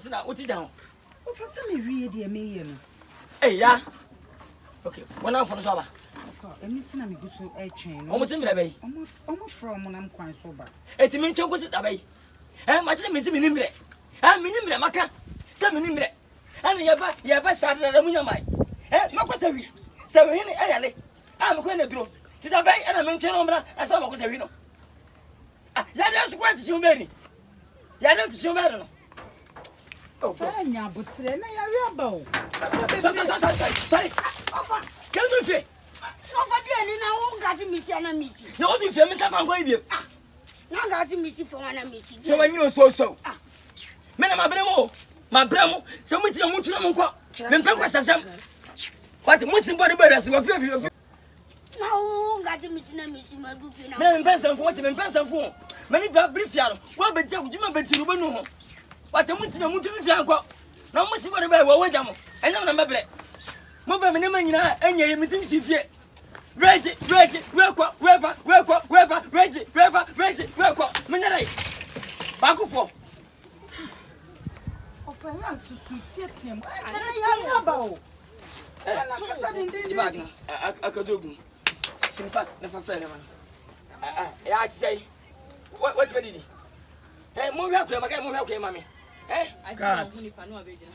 na uti down. O fa se me wie de me ye no. Eh ya. Okay, when I'm from Soba. Anything na me go so e twen no. Omo tin mre bay. Omo from nam kwan so ba. Eti me ntwen ko sit abay. Ma chire me si me nimre. Me nimre maka. Se me nimre. Ya ba sadra da munya mai. Mako sawi. Sawi ni ayale. Me ko na duro. Ti da bay na me ntwen omra asa mako sawi no. Ya da su kwati si umberi. Ya da ti si umberi no. Oh, anya butre na ya wi aba o. Sorry. Ofa. Can you feel? Ofa dia ni na wo ngati misi ana misi. No, what do you feel, Mr. Mango? Na ngati misi for ana misi. So when you so. Me na my bremo. So much na mutu na munko. Me mpeko sasam. What musim body better so feel. Na wo ngati misi na misi ma du fi na. Me mpesa fo, me mpesa fo. Me ni bra brief ya no. Wo be je kujuma betiru benu ho. What mutu na mutu fi anko. Na musim body better wo wajamo. Enya na mebre. Mo ba me ne manyina enya ye mitim si fie. Reggie, wekwa. Menyere. Baku fo. Ofa ya susu tietiem. Na ya wi aba o. Na kasa din. Ibagna. Akadogu. Sinfa na fa fere man. Ya say. What did he? Mo wi akwa maka mo wi akwa mama. I don't know who ni panu abeja.